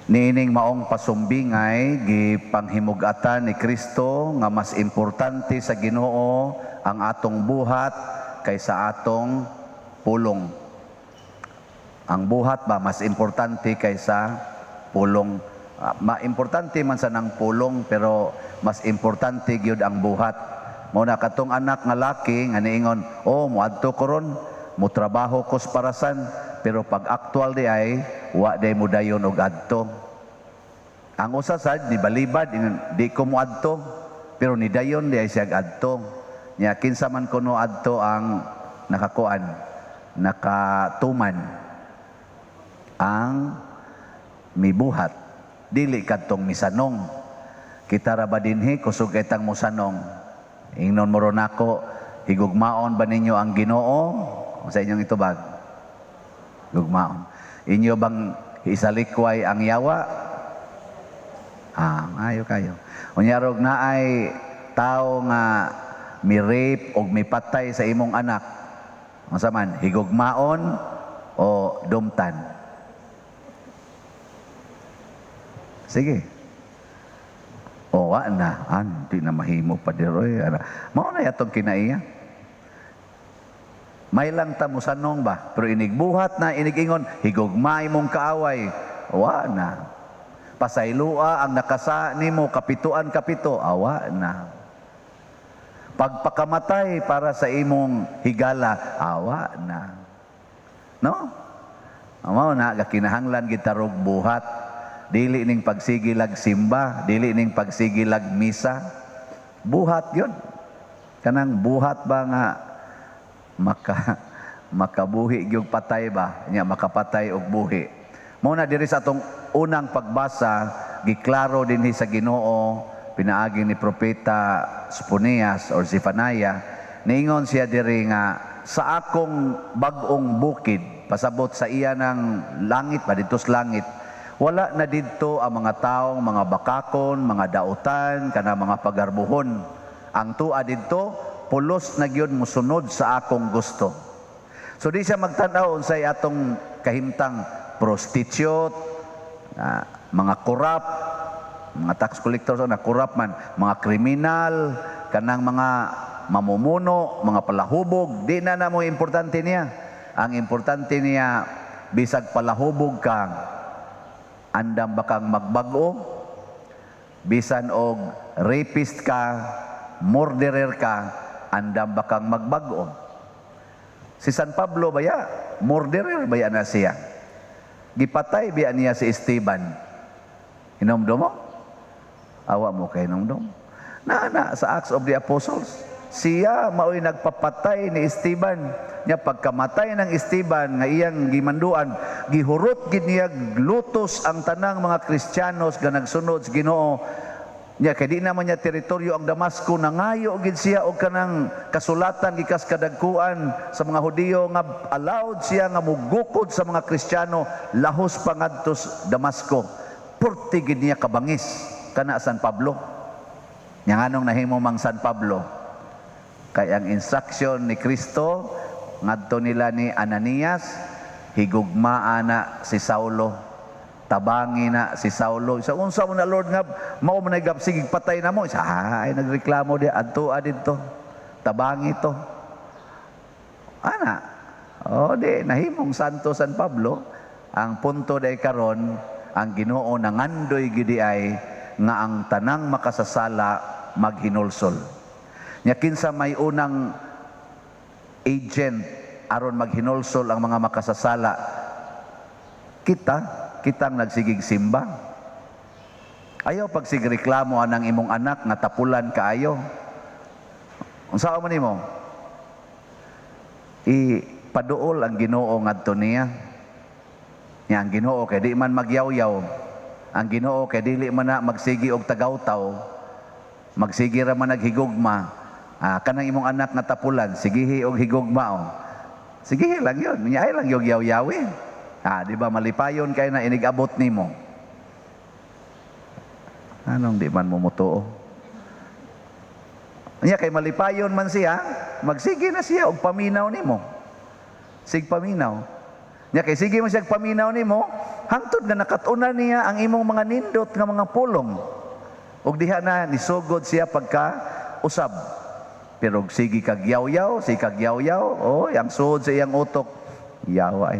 Niining maong pasumbingay gipanghimugatan ni Kristo nga mas importante sa Ginoo ang atong buhat kaysa atong pulong. Ang buhat ba mas importante kaysa pulong? Importante man sa nang pulong pero mas importante gyud ang buhat. Mao na katong anak nga laki nga niingon, "Oh, moadto ko ron, mo trabaho ko sa parasan." Pero pag actual di ay, wa day mo dayon og adto. Ang usa sad ni balibad, di ko mo adto, pero ni dayon di ay siya adto. Nya kinsa man kuno adto ang nakakuan, nakatuman ang mibuhat. Dili kadtong misanong. Kita ra ba dinhi kusog kitang mosanong. Ingnon mo ron ako, higugmaon ba ninyo ang Ginoo sa inyong itubag? Gugmaon. Inyo bang isalikway ang yawa? Ayo kayo. Unyarog na ay tao nga mi-rape o mipatay sa imong anak. Unsa man, higugmaon o dumtan? Sige. O wa na, di na mahimo pa diroy. Mao na yatong kinaiya. May lang ta mo sanong ba? Pero inigbuhat na, inigingon, higugmay mong kaaway. Wa na. Pasaylua ang nakasa nimo kapituan kapito. Awa na. Pagpakamatay para sa imong higala. Awa na. No? Amaw na, kinahanglan gitarog buhat. Dili ning pagsigilag simba. Dili ning pagsigilag misa. Buhat yun. Kanang buhat ba nga makabuhi gyud patay ba nya makapatay og buhi. Mao na diri sa atong unang pagbasa giklaro dinhi sa Ginoo pinaagi ni propeta Soponias or Zephaniah, niingon siya diri nga sa akong bag-ong bukid pasabot sa iya ng langit ba dito sa langit, wala na didto ang mga taong mga bakakon, mga dautan kana mga pagarbuhon. Ang tua didto pulos na gyud musunod sa akong gusto. So di siya magtanaw unsay atong kahimtang prostitute, mga korap, mga tax collectors na korap man, mga kriminal, kanang mga mamumuno, mga palahubog, di na mo importante niya. Ang importante niya bisag palahubog kang andam bakang magbago, bisan og rapist ka, murderer ka, andam bakang magbago. Si San Pablo baya, murderer baya na siya. Gipatay biya niya si Esteban. Hinomdom mo? Awa mo kay hinomdom. Na sa Acts of the Apostles, siya mao'y nagpapatay ni Esteban. Nya pagkamatay ng Esteban nga iyang gimanduan, gihurot gid niya lutos ang tanang mga Kristiyanos nga nagsunod sa Ginoo. Nya kay di naman niya teritoryo ang Damasco, nangayo gid siya og kanang kasulatan gikas kadagkuan sa mga Hudiyo nga allowed siya nga mugukod sa mga Kristiyano lahos pangadto sa Damasco. Purti gid niya kabangis kana San Pablo. Nya nganong nahimo mang San Pablo? Kay ang instruction ni Kristo ngadto nila ni Ananias, higugmaa na si Saulo. Tabangi na si Saulo. Sa unsa mo na Lord nga mao man nagapsigig patay na mo. Ay nagreklamo di adto adto. Tabangi to. Ana. Di nahimong Santo San Pablo. Ang punto day karon ang Ginoo nangandoy gidi ay nga ang tanang makasasala maghinulsol. Nya kinsa may unang agent aron maghinulsol ang mga makasasala? Kitang nagsigig simba. Ayaw pagsigreklamo anang imong anak nga tapulan kaayo. Unsa man nimo? Ipaduol ang Ginoo ngadto niya. Nya ang Ginoo kay di man magyaw-yaw. Ang Ginoo kay dili man na magsigi og tagawtaw. Magsigi ra man naghigugma. Kanang imong anak nga tapulan, sigihi og higugma. Sigihi lang yun. Nya ay lang yung yaw-yawi. Di ba malipayon kay na inigabot nimo? Anong di man mo mutuo? Nya kay malipayon man siya, magsige na siya og paminaw nimo. Sig paminaw. Nya kay sige mo siya paminaw nimo, hangtod nga nakatuna niya ang imong mga nindot nga mga pulong. Ug diha na nisugod siya pagka usab. Pero sige kag yaw-yaw, oy ang suod sa iyang utok. Yawa,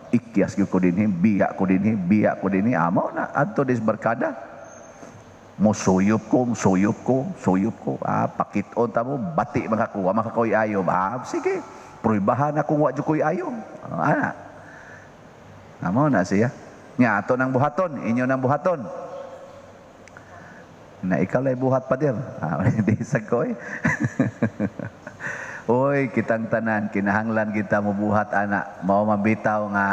ikyas ko dinhi, biya ko dinhi, amo na adto dis barkada. Musuyop ko. Pakiton ta mo, bati makakuy ayo. Sige, pruibahan akong wa jud koy ayo. Ana. Amo na siya. Nya ato nang buhaton, inyo nang buhaton. Na ikaw lay buhat pa dir. Di ko eh. Oy, kitang tanan, kinahanglan kita mo buhat ana. Mao mabitaw nga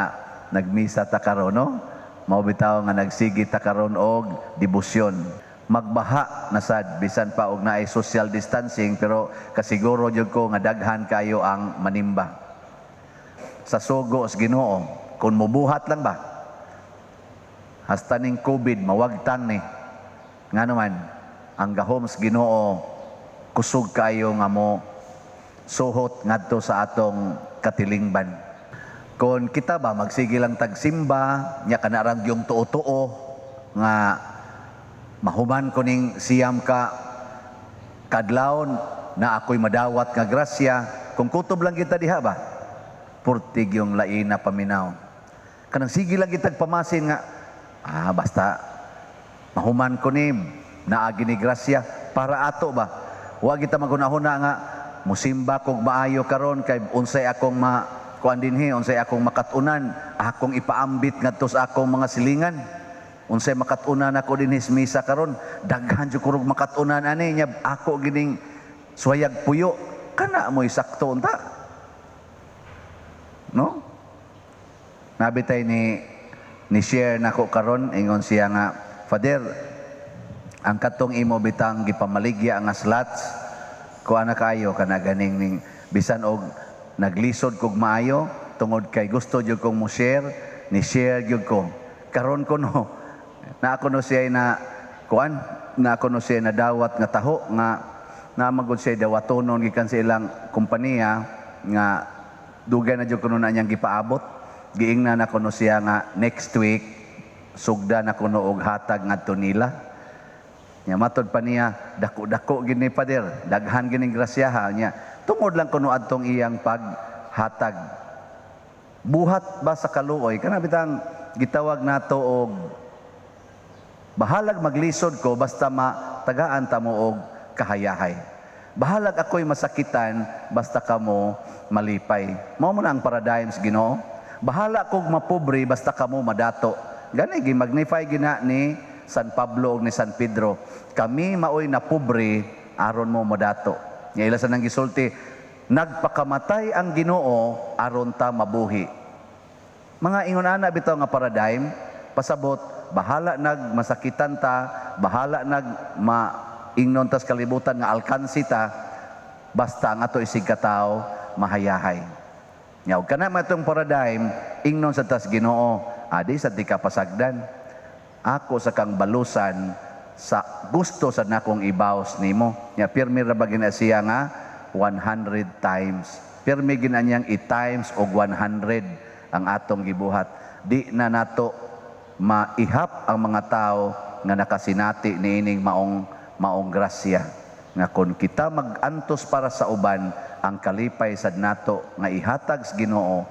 nagmisa ta karon, no? Mao bitaw nga nagsigi ta karon og debosyon. Magbaha na sad bisan pa og naay social distancing pero kasiguro jud ko nga daghan kayo ang manimba. Sa sugo sa Ginoo, kun mobuhat lang ba? Hasta ning COVID mawagtang ni. Nga naman, ang gahom sa Ginoo kusog kayo nga mo suhot ngadto sa atong katilingban. Kung kita ba magsige lang tagsimba, nya kanarang yung tuo-tuo nga mahuman ko ning siyam ka kadlawon na ako'y madawat nga grasya, kung kutob lang kita diha ba, purtig yung lain na paminaw. Kanang sige lang kita pamasin nga, basta mahuman ko ni naagi ni grasya para ato ba. Wa kita magunahuna nga musimba kog maayo karon kay unsay akong kuan dinhi, unsay akong makatunan, akong ipaambit ngadto sa akong mga silingan. Unsay makatunan ako dinhi sa misa karon, daghan jud kurog makatunan ani nya ako gining suwayag puyo. Kana mo'y sakto unta. No? Nabitay ni share nako karon ingon siya nga, Father, ang katong imo bitang gipamaligya nga slots, kuana kayo kana ganing ning bisan og naglisod kog maayo tungod kay gusto jud kong mo share, ni share jud ko. Karon ko no, na ako no siya na kuan, na ako no siya na dawat nga taho nga na magud siya dawatonon gikan sa ilang kompanya nga dugay na jud kuno na niyang gipaabot. Giingnan ako no siya nga next week sugda na kuno og hatag ngadto nila. Nya matod pa niya dako-dako gini Pader, daghan gining grasyaha niya. Tungod lang kuno adtong iyang paghatag. Buhat ba sa kaluoy kana bitang gitawag nato og bahalag maglisod ko basta matagaan ta mo og kahayahay. Bahalag ako'y masakitan basta kamo malipay. Mao mo na ang paradigm sa Ginoo. Bahala kog mapobre basta kamo madato. Gani gi-magnify gina ni San Pablo ug ni San Pedro. Kami maoy na pobre aron mo madato. Nya ila sa nang gisulti, nagpakamatay ang Ginoo aron ta mabuhi. Mga ingon ana bitaw nga paradigm, pasabot bahala nag masakitan ta, bahala nag maingnon tas kalibutan nga alkansi ta, basta nga to isig katao mahayahay. Nya kana matong paradigm ingnon sa tas Ginoo, adi sa di ka pasagdan. Ako sa kang balusan sa gusto sa nakong ibaws nimo. Nya pirmi ra ba gina siya nga 100 times. Pirmi gina niyang i-times og 100 ang atong gibuhat. Di na nato maihap ang mga tao nga nakasinati niining maong grasya. Nga kung kita magantos para sa uban, ang kalipay sad nato nga ihatag sa Ginoo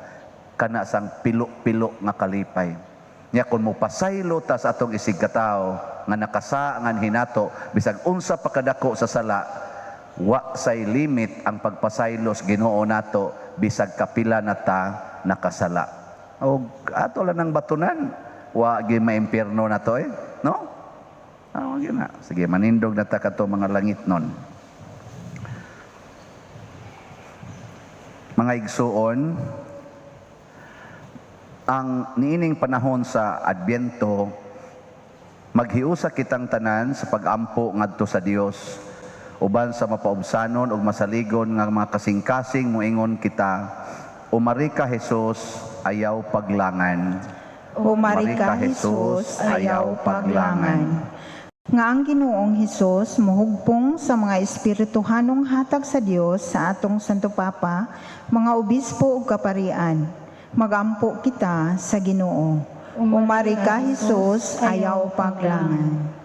kana sang pilo-pilo nga kalipay. Nya kung mo pasaylo ta sa atong isig katao nga nakasaangan hinato bisag unsa pa kadako sa sala, wa say limit ang pagpasaylo sa Ginoo nato bisag kapila na ta nakasala. O ato lang ng batunan, wa gi maimpierno na to no? Na. Sige, manindog na ta kato mga langit nun. Mga igsuon, ang niining panahon sa Adbyento, maghiusa kitang tanan sa pag-ampo ngadto sa Dios uban sa mapaubsanon ug masaligon nga mga kasing-kasing moingon kita, umari ka Hesus, ayaw paglangan. Umari ka Hesus, ayaw paglangan. Nga ang Ginoong Hesus mohugpong sa mga espirituhanong hatag sa Dios sa atong Santo Papa, mga obispo ug kaparian. Magampo kita sa Ginoo. Umari ka Hesus, ayaw paglangan.